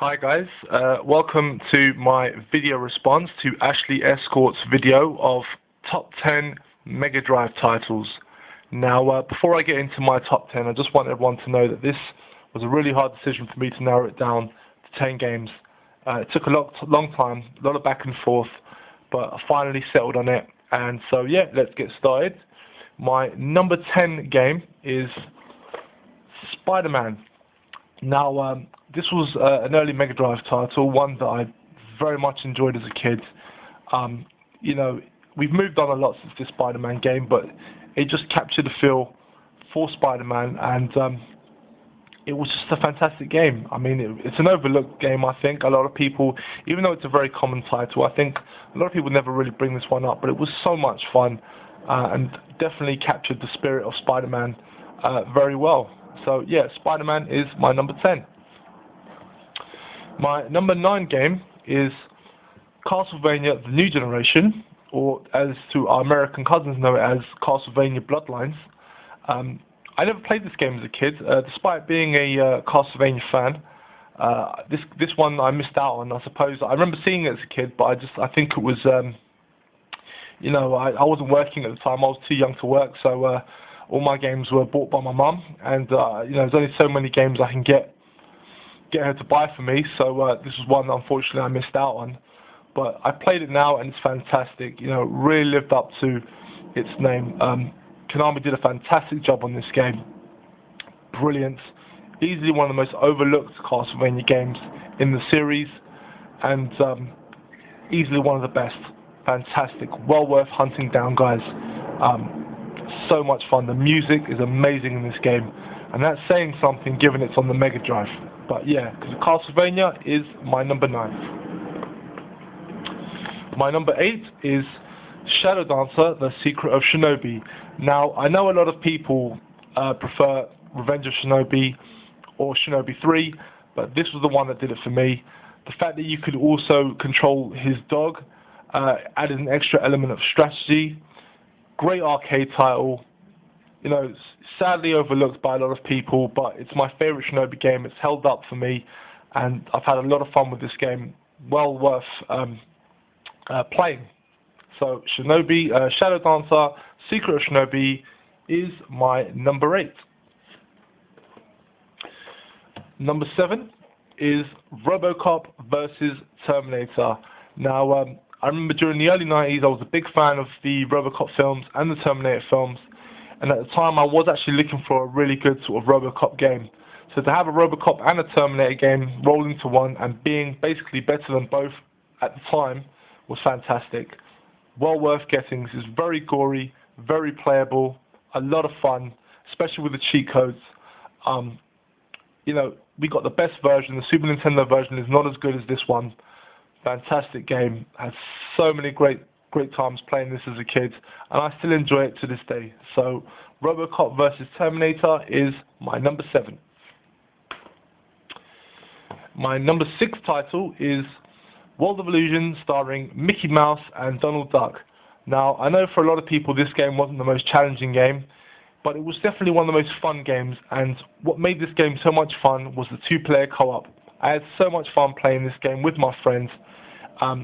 Hi guys, welcome to my video response to Ashleyescort's video of top 10 Megadrive titles. Now before I get into my top 10, I just want everyone to know that this was a really hard decision for me to narrow it down to 10 games. It took a long time, a lot of back and forth, but I finally settled on it, and so yeah, let's get started. My number 10 game is Spider-Man. Now, this was an early Mega Drive title, one that I very much enjoyed as a kid. You know, we've moved on a lot since this Spider-Man game, but it just captured the feel for Spider-Man, and it was just a fantastic game. I mean, it's an overlooked game, I think. A lot of people, even though it's a very common title, I think a lot of people never really bring this one up, but it was so much fun, and definitely captured the spirit of Spider-Man very well. So yeah, Spider-Man is my number 10. My number 9 game is Castlevania The New Generation, or as to our American cousins know it as Castlevania Bloodlines. I never played this game as a kid, despite being a Castlevania fan. This one I missed out on, I suppose. I remember seeing it as a kid, but I think it was, you know, I wasn't working at the time. I was too young to work, so all my games were bought by my mum, and you know, there's only so many games I can get her to buy for me. So this was one that unfortunately I missed out on. But I played it now, and it's fantastic. You know, it really lived up to its name. Konami did a fantastic job on this game. Brilliant. Easily one of the most overlooked Castlevania games in the series, and easily one of the best. Fantastic. Well worth hunting down, guys. So much fun. The music is amazing in this game, and that's saying something given it's on the Mega Drive. But yeah, because Castlevania is my number 9. My number 8 is Shadow Dancer: The Secret of Shinobi. Now, I know a lot of people prefer Revenge of Shinobi or Shinobi 3, but this was the one that did it for me. The fact that you could also control his dog added an extra element of strategy. Great arcade title, you know, sadly overlooked by a lot of people, but it's my favourite Shinobi game. It's held up for me, and I've had a lot of fun with this game. Well worth playing. So Shinobi, Shadow Dancer, Secret of Shinobi is my number 8. Number 7 is RoboCop versus Terminator. Now, I remember during the early 90s I was a big fan of the RoboCop films and the Terminator films, and at the time I was actually looking for a really good sort of RoboCop game. So to have a RoboCop and a Terminator game roll into one and being basically better than both at the time was fantastic. Well worth getting. This is very gory, very playable, a lot of fun, especially with the cheat codes. You know, we got the best version. The Super Nintendo version is not as good as this one. Fantastic game. Had so many great times playing this as a kid, and I still enjoy it to this day. So RoboCop versus Terminator is my number 7. My number 6 title is World of Illusion, starring Mickey Mouse and Donald Duck. Now, I know for a lot of people this game wasn't the most challenging game, but it was definitely one of the most fun games, and what made this game so much fun was the 2-player co-op. I had so much fun playing this game with my friends.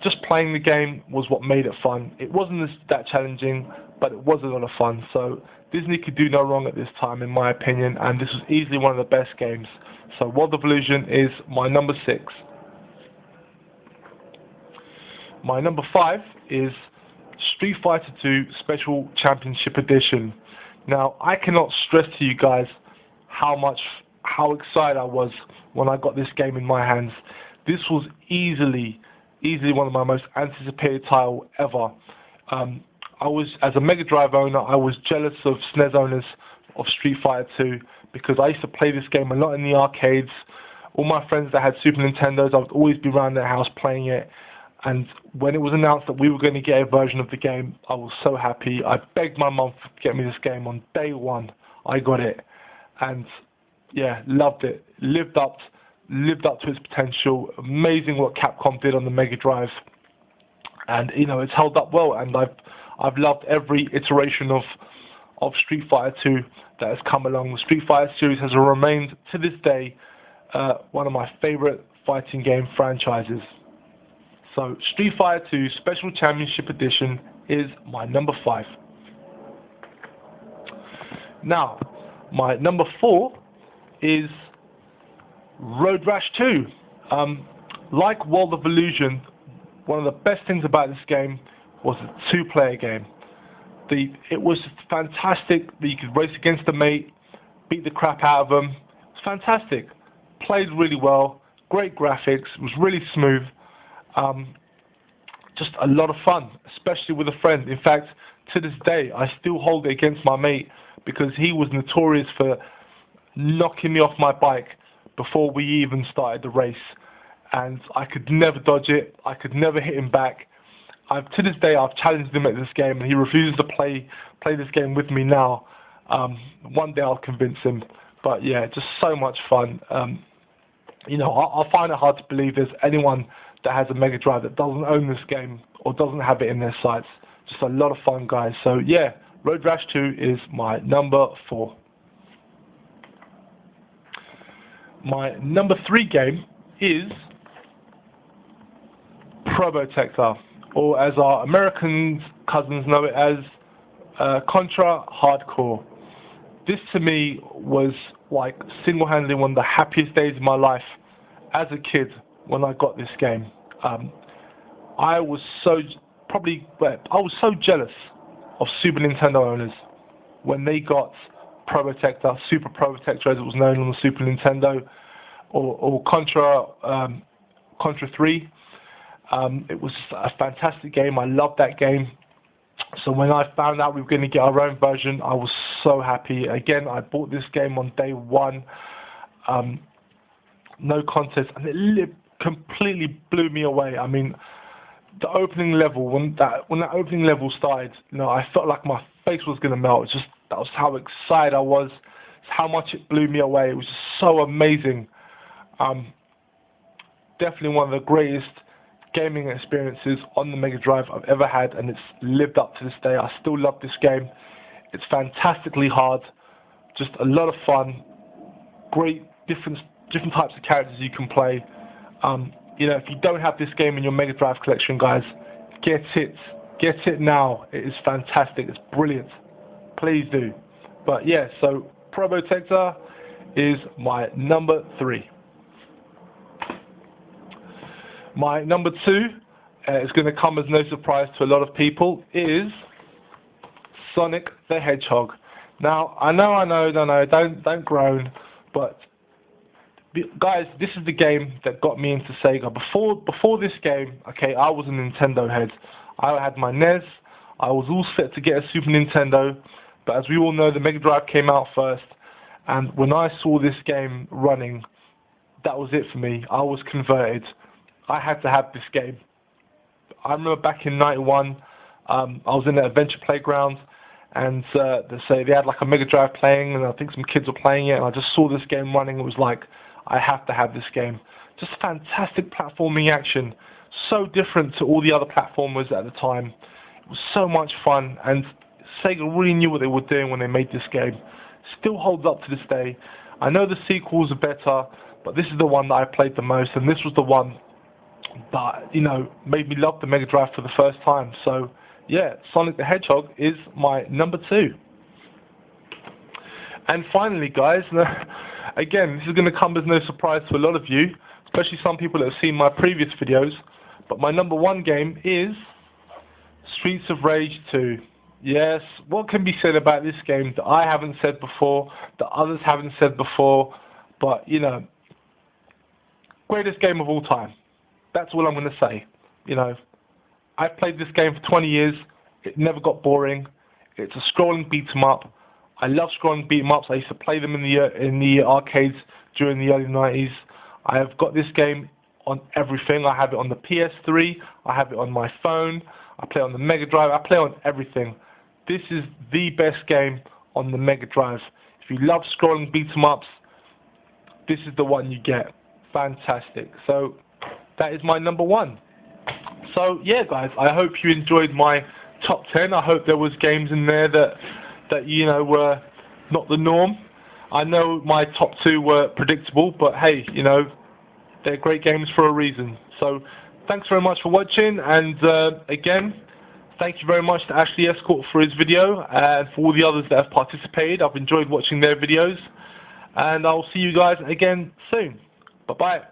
Just playing the game was what made it fun. It wasn't that challenging, but it was a lot of fun. So Disney could do no wrong at this time, in my opinion, and this was easily one of the best games. So World of Illusion is my number 6. My number 5 is Street Fighter 2 Special Championship Edition. Now, I cannot stress to you guys how excited I was when I got this game in my hands. This was easily one of my most anticipated titles ever. I was, as a Mega Drive owner, I was jealous of SNES owners of Street Fighter 2 because I used to play this game a lot in the arcades. All my friends that had Super Nintendos, I would always be around their house playing it. And when it was announced that we were going to get a version of the game, I was so happy. I begged my mum to get me this game. On day 1, I got it, and yeah, loved it. Lived up to its potential. Amazing what Capcom did on the Mega Drive, and you know, it's held up well. And I've loved every iteration of Street Fighter 2 that has come along. The Street Fighter series has remained to this day one of my favorite fighting game franchises. So Street Fighter 2 Special Championship Edition is my number 5. Now, my number 4 is Road Rash 2. Like World of Illusion, one of the best things about this game was the 2-player game. It was fantastic that you could race against a mate, beat the crap out of them. It was fantastic. Played really well, great graphics, it was really smooth. Just a lot of fun, especially with a friend. In fact, to this day, I still hold it against my mate because he was notorious for knocking me off my bike before we even started the race. And I could never dodge it. I could never hit him back. To this day, I've challenged him at this game, and he refuses to play this game with me now. One day I'll convince him. But yeah, just so much fun. You know, I find it hard to believe there's anyone that has a Megadrive that doesn't own this game or doesn't have it in their sights. Just a lot of fun, guys. So yeah, Road Rash 2 is my number 4. My number 3 game is Probotector, or as our American cousins know it as Contra Hardcore. This to me was like single-handedly one of the happiest days of my life as a kid when I got this game. I was so jealous of Super Nintendo owners when they got Probotector, Super Probotector as it was known on the Super Nintendo, or Contra 3. It was a fantastic game. I loved that game. So when I found out we were going to get our own version, I was so happy. Again, I bought this game on day 1. No contest, and it completely blew me away. I mean, the opening level, when that opening level started, you know, I felt like my face was going to melt. That was how excited I was. It's how much it blew me away. It was just so amazing. Definitely one of the greatest gaming experiences on the Megadrive I've ever had, and it's lived up to this day. I still love this game. It's fantastically hard, just a lot of fun, great different types of characters you can play. You know, if you don't have this game in your Megadrive collection, guys, get it now. It is fantastic. It's brilliant. Please do. But yeah, so Probotector is my number 3. My number 2 is going to come as no surprise to a lot of people, is Sonic the Hedgehog. Now, I know, don't groan, but guys, this is the game that got me into Sega. Before this game, okay, I was a Nintendo head. I had my NES. I was all set to get a Super Nintendo, but as we all know, the Mega Drive came out first, and when I saw this game running, that was it for me. I was converted. I had to have this game. I remember back in '91, I was in an adventure playground, and they had like a Mega Drive playing, and I think some kids were playing it, and I just saw this game running. It was like, I have to have this game. Just fantastic platforming action. So different to all the other platformers at the time. It was so much fun, and Sega really knew what they were doing when they made this game. Still holds up to this day. I know the sequels are better, but this is the one that I played the most, and this was the one that, you know, made me love the Mega Drive for the first time. So yeah, Sonic the Hedgehog is my number 2. And finally, guys, again, this is going to come as no surprise to a lot of you, especially some people that have seen my previous videos, but my number 1 game is Streets of Rage 2. Yes, what can be said about this game that I haven't said before, that others haven't said before, but, you know, greatest game of all time. That's all I'm going to say. You know, I've played this game for 20 years. It never got boring. It's a scrolling beat-em-up. I love scrolling beat-em-ups. I used to play them in the arcades during the early 90s. I have got this game on everything. I have it on the PS3. I have it on my phone. I play on the Mega Drive. I play on everything. This is the best game on the Mega Drive. If you love scrolling beat-em-ups, this is the one you get. Fantastic. So that is my number 1. So yeah, guys, I hope you enjoyed my top 10. I hope there was games in there that you know were not the norm. I know my top 2 were predictable, but hey, you know, They're great games for a reason. So thanks very much for watching, and again, thank you very much to Ashleyescort for his video, and for all the others that have participated. I've enjoyed watching their videos, and I'll see you guys again soon. Bye-bye.